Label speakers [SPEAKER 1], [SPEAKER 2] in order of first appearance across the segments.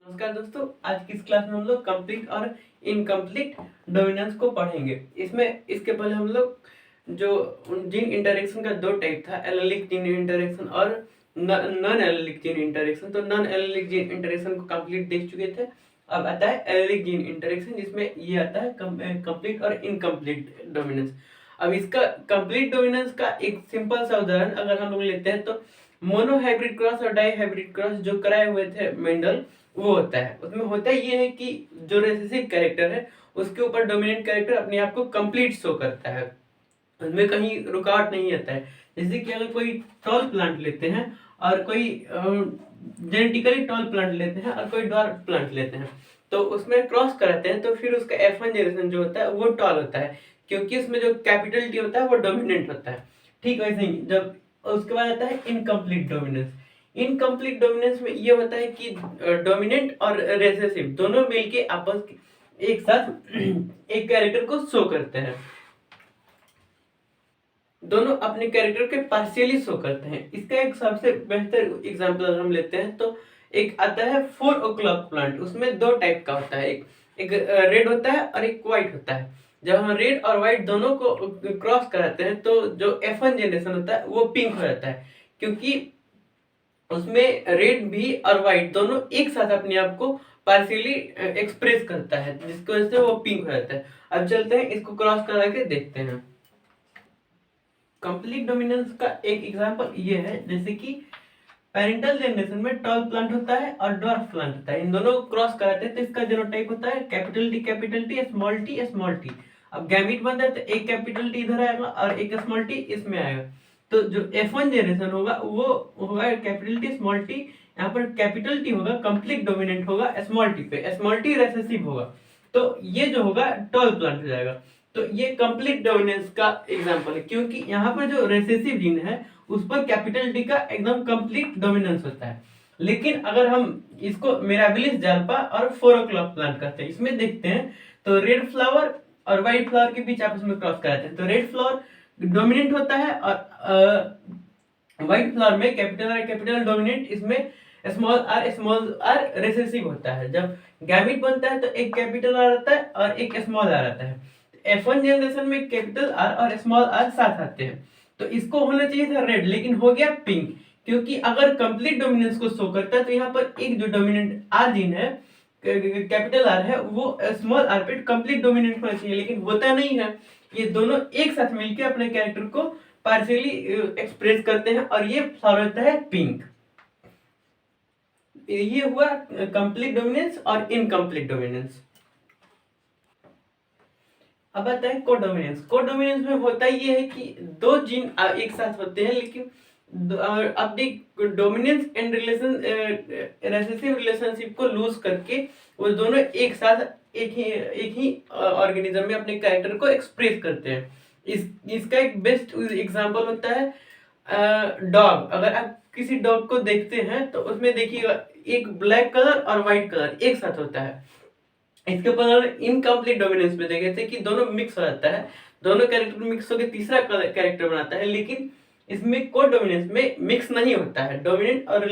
[SPEAKER 1] नमस्कार दोस्तों, आज की इस क्लास में हम लोग कंप्लीट और इनकम्प्लीट डोमिनेंस को पढ़ेंगे। इसके पहले हम लोग जो जीन इंटरेक्शन का दो टाइप था, एलेलिक जीन इंटरेक्शन और नॉन एलेलिक जीन इंटरेक्शन। तो नॉन एलेलिक जीन इंटरेक्शन को कंप्लीट देख चुके थे। अब आता है एलेलिक जीन इंटरेक्शन, जिसमें ये आता है कंप्लीट और इनकम्प्लीट डोमिनेंस। अब इसका कंप्लीट डोमिनेंस का एक सिंपल सा उदाहरण अगर हम लोग लेते हैं तो मोनोहाइब्रिड क्रॉस और डाईहाइब्रिड क्रॉस जो कराए हुए थे मेंडल, वो होता है। उसमें होता ये है कि जो रेसेसिव कैरेक्टर है उसके ऊपर डोमिनेंट कैरेक्टर अपने आप को कंप्लीट शो करता है, उसमें कहीं रुकावट नहीं आता है। जैसे कि अगर कोई टॉल प्लांट लेते हैं और कोई जेनेटिकली टॉल प्लांट लेते हैं और कोई ड्वार्फ प्लांट लेते हैं, तो उसमें क्रॉस कराते हैं तो फिर उसका F1 जनरेशन जो होता है वो टॉल होता है, क्योंकि उसमें जो कैपिटल टी होता है वो डोमिनेंट होता है। ठीक वैसे ही जब उसके बाद आता है इनकम्प्लीट डोमिनेंस। इनकम्प्लीट डोमिनेंस में ये होता है कि डोमिनेंट और रेसेसिव दोनों मिलके आपस एक साथ एक कैरेक्टर को शो करते हैं। दोनों अपने कैरेक्टर के पार्शियली शो करते हैं। इसका एक सबसे बेहतर एग्जांपल अगर हम लेते हैं तो एक आता है 4 o'clock प्लांट। उसमें दो टाइप का होता है, एक रेड होता है और एक व्हाइट होता है। जब हम रेड और व्हाइट दोनों को क्रॉस कराते हैं तो जो F1 जनरेशन होता है वो पिंक हो जाता है, क्योंकि उसमें रेड भी और व्हाइट दोनों एक साथ अपने आप को पार्शियली एक्सप्रेस करता है, जिसकी वजह से वो पिंक हो जाता है। अब चलते हैं इसको क्रॉस करा के देखते हैं। कंप्लीट डोमिनेंस का एक एग्जांपल ये है, जैसे कि पेरेंटल जनरेशन में टॉल प्लांट होता है और ड्वार्फ प्लांट होता है। इन दोनों को क्रॉस कराते हैं तो इसका जीनोटाइप होता है capital T small T small T. अब गैमीट बनता है तो एक कैपिटल टी इधर आएगा और एक स्मॉल टी इसमें आएगा। तो जो F1 जनरेशन होगा वो होगा कैपिटल टी स्मॉल टी। यहाँ पर कैपिटल टी होगा कंप्लीट डोमिनेंट होगा स्मॉल टी पे, स्मॉल टी रेसेसिव होगा। तो ये जो होगा टॉल प्लांट हो जाएगा। तो ये कंप्लीट डोमिनेंस का एग्जांपल है, क्योंकि यहाँ पर जो रेसेसिव जीन है उस पर कैपिटल डी का एकदम कंप्लीट डोमिनेंस होता है। लेकिन अगर हम इसको मिराबिलिस जाल्पा और 4 o'clock प्लांट करते हैं, इसमें देखते हैं तो रेड फ्लावर और व्हाइट फ्लावर के बीच आपस में क्रॉस कराते हैं तो रेड फ्लावर डोमिनेंट होता है और व्हाइट फ्लावर में कैपिटल डोमिनेंट, इसमें स्मॉल आर रेसेसिव होता है। जब गैमिट बनता है तो एक कैपिटल आर आता है और एक स्मॉल आर आता है। F1 जनरेशन में कैपिटल आर और स्मॉल आर साथ आते हैं, तो इसको होना चाहिए था रेड, लेकिन हो गया पिंक। क्योंकि अगर कंप्लीट डोमिनेंस को शो करता है तो यहाँ पर एक जो डोमिनेंट आर जीन है, कैपिटल आर है, वो स्मॉल आर पे कंप्लीट डोमिनेंट होना चाहिए, लेकिन होता नहीं है। ये दोनों एक साथ मिलकर अपने कैरेक्टर को पार्शियली एक्सप्रेस करते हैं और ये फ्लावर होता है पिंक। ये हुआ कंप्लीट डोमिनेंस और इनकम्प्लीट डोमिनेंस। अब आता है कोडोमिनेंस। कोडोमिनेंस में होता ये है कि दो जीन एक साथ होते हैं, लेकिन अपनी डोमिनेंस एंड रेसेसिव रिलेशनशिप को लूज करके वो दोनों एक साथ एक ही ऑर्गेनिज्म में अपने कैरेक्टर को एक्सप्रेस करते हैं। इसका एक बेस्ट एग्जांपल होता है डॉग। अगर आप किसी डॉग को देखते हैं तो उसमें देखिएगा एक ब्लैक कलर और व्हाइट कलर एक साथ होता है। इसके ऊपर इनकम्प्लीट डोमिनेंस में देखे थे कि दोनों मिक्स हो जाता है, दोनों कैरेक्टर मिक्स होकर तीसरा कैरेक्टर बनाता है। लेकिन इसमें को डोमिनेंस में मिक्स नहीं होता है। डोमिनेंट और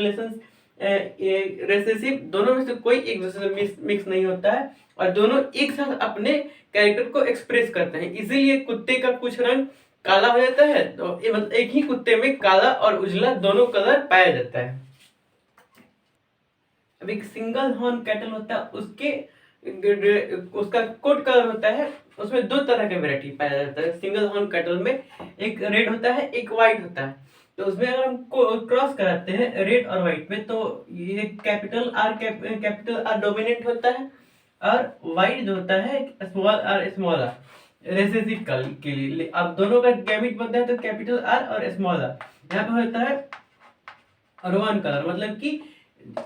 [SPEAKER 1] रेसेसिव दोनों में से कोई एक दूसरे से मिक्स नहीं होता है और दोनों एक साथ अपने कैरेक्टर को एक्सप्रेस करते हैं। इसीलिए कुत्ते का कुछ रंग काला हो जाता है, तो मतलब एक ही कुत्ते में काला और उजला दोनों कलर पाया जाता है। अब एक सिंगल हॉर्न कैटल होता है, उसका कोट कलर होता है। उसमें दो तरह के वैरायटी पाया जाता है सिंगल हॉर्न कैटल में, एक रेड होता है एक व्हाइट होता है। तो उसमें अगर हम क्रॉस कराते हैं रेड और व्हाइट में तो ये कैपिटल आर डोमिनेंट होता है और व्हाइट जो होता है स्मॉल आर रेसेसिव के लिए। अब दोनों का गैमिट बनता है तो कैपिटल आर और स्मॉल आर। यहाँ पे होता है रोहन कलर, मतलब कि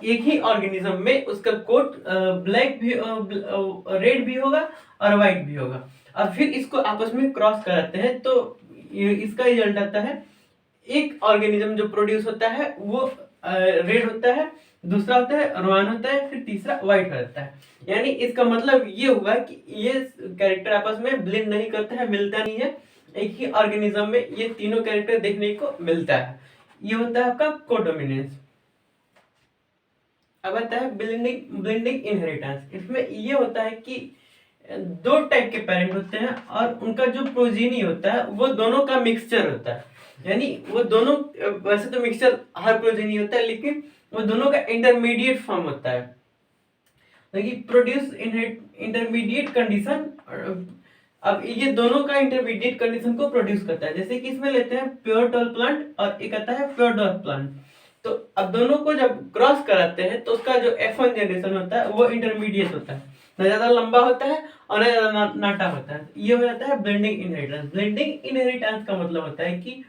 [SPEAKER 1] एक ही ऑर्गेनिज्म में उसका कोट ब्लैक भी रेड भी होगा और व्हाइट भी होगा। और फिर इसको आपस में क्रॉस कराते हैं तो इसका रिजल्ट आता है एक ऑर्गेनिज्म जो प्रोड्यूस होता है वो रेड होता है, दूसरा होता है रोहन होता है, फिर तीसरा व्हाइट होता है। यानी इसका मतलब ये हुआ कि ये कैरेक्टर आपस में ब्लेंड नहीं करता है, मिलता नहीं है। एक ही ऑर्गेनिज्म में ये तीनों कैरेक्टर देखने को मिलता है। ये होता है आपका कोडोमिनेंस। अब आता है ब्लेंडिंग इनहेरिटेंस। इसमें ये होता है कि दो टाइप के पेरेंट होते हैं और उनका जो प्रोजीनी होता है वो दोनों का मिक्सचर होता है। यानी वो दोनों, वैसे तो मिक्सचर हर प्रोजीनी होता है, लेकिन वो दोनों का इंटरमीडिएट फॉर्म होता है, प्रोड्यूस इंटरमीडिएट कंडीशन। अब ये दोनों का इंटरमीडिएट कंडीशन को प्रोड्यूस करता है। जैसे कि इसमें लेते हैं प्योर टॉल प्लांट और एक आता है प्योर डॉर्फ प्लांट। तो अब दोनों को जब क्रॉस कराते हैं तो उसका जो F1 जनरेशन होता है वो इंटरमीडिएट होता है, ना ज्यादा लंबा होता है और ना ज्यादा नाटा होता है। ये हो जाता है ब्लेंडिंग इनहेरिटेंस। ब्लेंडिंग इनहेरिटेंस का मतलब होता है कि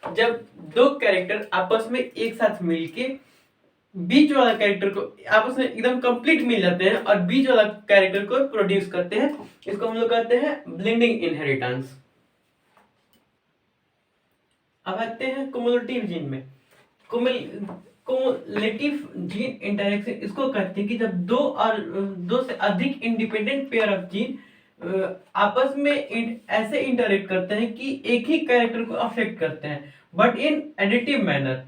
[SPEAKER 1] जब दो कैरेक्टर आपस में एक साथ मिलके बीच वाला कैरेक्टर को आपस में एकदम कंप्लीट मिल जाते हैं और बीच वाला कैरेक्टर को प्रोड्यूस करते हैं, इसको हम लोग कहते हैं ब्लेंडिंग इनहेरिटेंस। अब आते हैं कुमुलेटिव जीन में। कुमुलेटिव जीन इंटरेक्शन इसको कहते हैं कि जब दो से अधिक इंडिपेंडेंट पेयर ऑफ जीन आपस में ऐसे इंटरेक्ट करते हैं कि एक ही कैरेक्टर को अफेक्ट करते हैं, बट इन एडिटिव मैनर।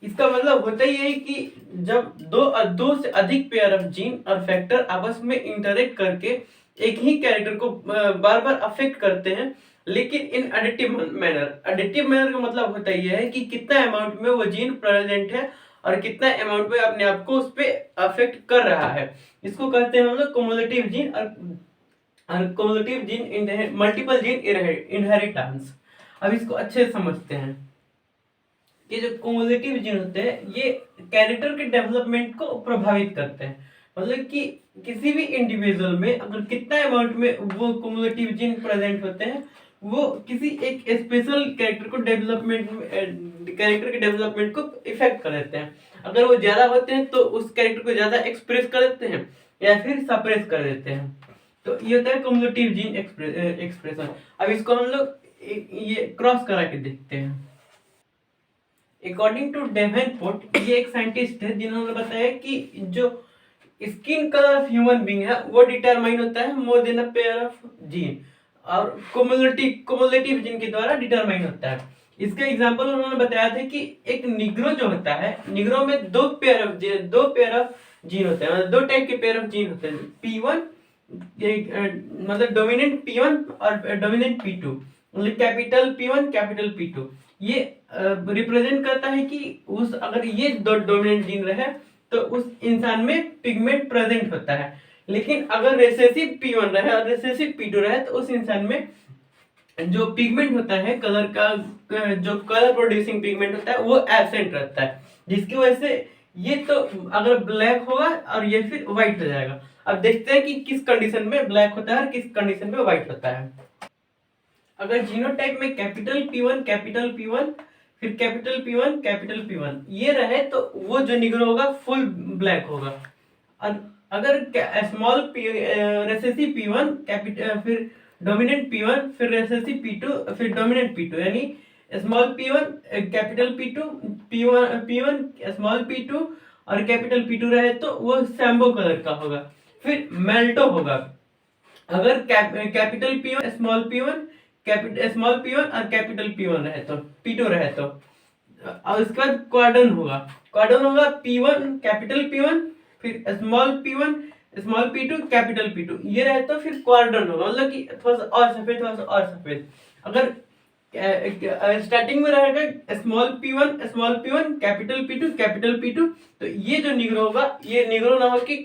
[SPEAKER 1] इसका मतलब होता ही है कि जब दो से अधिक पेयर ऑफ जीन और फैक्टर आपस में इंटरेक्ट करके एक ही कैरेक्टर को बार बार अफेक्ट करते हैं, लेकिन इन एडिटिव मैनर। एडिटिव मैनर का मतलब होता यह है कि कितना अमाउंट में वो जीन प्रेजेंट है और कितना अमाउंट में अपने आप को उस पर अफेक्ट कर रहा है। इसको कहते हैं हम लोग कुमुलेटिव जीन और cumulative gene multiple gene inheritance. अब इसको अच्छे से समझते हैं। ये जो कुमुलेटिव जीन होते हैं ये कैरेक्टर के डेवलपमेंट को प्रभावित करते हैं। मतलब कि किसी भी इंडिविजुअल में अगर कितना अमाउंट में वो कुमुलेटिव जीन प्रेजेंट होते हैं, वो किसी एक स्पेशल कैरेक्टर के डेवलपमेंट को इफेक्ट कर देते हैं। अगर वो ज्यादा होते हैं तो उस कैरेक्टर को ज्यादा एक्सप्रेस कर देते हैं या फिर सप्रेस कर देते हैं। तो ये होता है कुमुलेटिव जीन एक्सप्रेशन। अब इसको हम लोग ये क्रॉस करा के देखते हैं। अकॉर्डिंग टू डेवेनपोर्ट, ये एक साइंटिस्ट है जिन्होंने बताया कि जो skin colour of human being है वो डिटरमाइन होता है मोर than a pair of gene, और कुमुलेटिव जीन के द्वारा डिटरमाइन होता है। इसका एग्जांपल उन्होंने बताया था कि एक निग्रो जो होता है, निग्रो में दो पेयर ऑफ जीन होते हैं, मतलब दो टाइप के पेयर ऑफ जीन होते हैं, P1 मतलब डोमिनेंट P1 और डोमिनेंट P2, मतलब कैपिटल P1 कैपिटल P2। ये रिप्रेजेंट करता है कि उस अगर ये दो डोमिनेंट जीन रहे तो उस इंसान में पिगमेंट प्रेजेंट होता है, लेकिन अगर रिसेसिव P1 रहे और रिसेसिव P2 रहे तो उस इंसान में जो पिगमेंट होता है कलर का, जो कलर प्रोड्यूसिंग पिगमेंट होता है वो एब्सेंट रहता है, जिसकी वजह से ये तो अगर ब्लैक होगा और ये फिर व्हाइट हो जाएगा। अब देखते हैं कि किस कंडीशन में ब्लैक होता है और किस कंडीशन में व्हाइट होता है। अगर जीनोटाइप में कैपिटल P1 फिर कैपिटल P1 ये रहे तो वो जो निग्रो होगा फुल ब्लैक होगा। और अगर स्मॉल रेसेसिव P1 फिर डोमिनेंट P1 फिर रेसेसिव P2 फिर डोमिनेंट P2, यानी small P1 capital P1 small P2 और कैपिटल P2 रहे तो वो सैम्बो कलर का होगा। फिर मेल्टो होगा। अगर कैपिटल P1 स्मॉल P1 और कैपिटल P1 रहे तो P2 रहे तो, और उसके बाद क्वाड्रन होगा P1 कैपिटल P1 फिर small P1 small P2 capital P2 ये रहे तो फिर क्वाड्रन होगा, मतलब कि थोड़ा सा और सफेद। अगर स्टार्टिंग में रहेगा स्मॉल P1 कैपिटल P2 तो ये जो निग्रो होगा ये निग्रो ना हो कि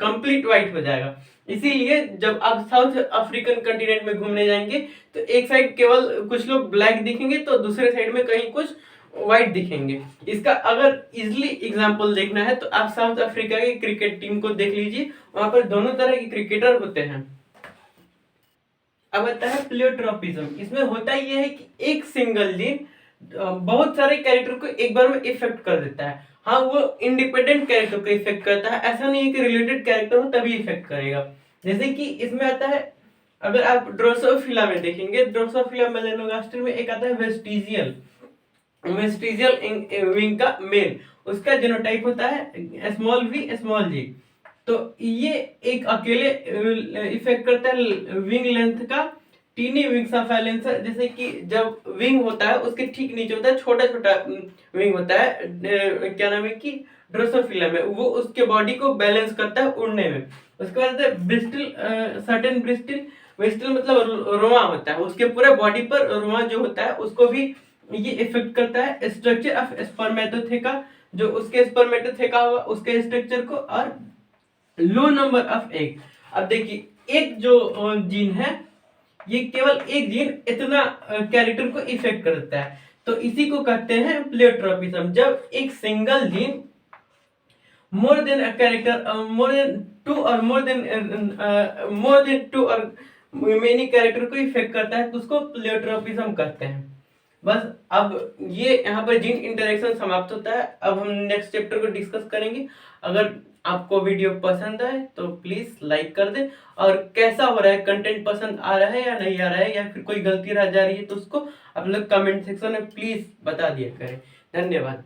[SPEAKER 1] कंप्लीट व्हाइट हो जाएगा। इसीलिए जब आप साउथ अफ्रीकन कंटिनेंट में घूमने जाएंगे तो एक साइड केवल कुछ लोग ब्लैक दिखेंगे तो दूसरे साइड में कहीं कुछ व्हाइट दिखेंगे। इसका अगर इजिली एग्जांपल देखना है तो आप साउथ अफ्रीका की क्रिकेट टीम को देख लीजिए, वहां पर दोनों तरह के क्रिकेटर होते हैं। अब आता है प्लियोट्रोपिज्म। इसमें होता यह है कि एक सिंगल जीन बहुत सारे कैरेक्टर को एक बार में इफेक्ट कर देता है। हाँ, वो इंडिपेंडेंट कैरेक्टर को इफेक्ट करता है, ऐसा नहीं है कि रिलेटेड कैरेक्टर हो तभी इफेक्ट करेगा। जैसे कि इसमें आता है, अगर आप ड्रोसोफिला में देखेंगे, ड्रोसोफिला मेलानोगास्टर में एक आता है वेस्टिजियल विंग का मेल, उसका जीनोटाइप होता है स्मॉल v स्मॉल g। तो ये एक अकेले इफेक्ट करता है विंग लेंथ का टीनी विंग्स ऑफ साइलेंसर। जैसे कि जब विंग होता है उसके ठीक नीचे होता है छोटा विंग होता है, क्या नाम है कि ड्रोसोफिला में, वो उसके बॉडी को बैलेंस करता है उड़ने में। उसके बाद ब्रिस्टल, सर्टेन ब्रिस्टल, ब्रिस्टल मतलब रोआ होता है, उसके पूरे बॉडी पर रोआ जो होता है उसको भी ये इफेक्ट करता है। स्ट्रक्चर ऑफ स्पर्मेटोथेका, जो उसके स्पर्मेटोथेका होगा उसके स्ट्रक्चर को, और लो नंबर ऑफ एग। अब देखिए एक जो जीन है, ये केवल एक जीन इतना कैरेक्टर को इफेक्ट करता है, तो इसी को कहते हैं प्लेयोट्रोपिज्म। जब एक single gene more than a character, more than two और मोर देन टू और मेनी कैरेक्टर को इफेक्ट करता है, तो उसको प्लेयोट्रोपिज्म कहते हैं। बस अब ये यहाँ पर जीन इंटरेक्शन समाप्त होता है। अब हम नेक्स्ट चैप्टर को डिस्कस करेंगे। अगर आपको वीडियो पसंद आए तो प्लीज लाइक कर दे, और कैसा हो रहा है, कंटेंट पसंद आ रहा है या नहीं आ रहा है, या फिर कोई गलती रह जा रही है तो उसको आप लोग कमेंट सेक्शन में प्लीज बता दिया करें। धन्यवाद।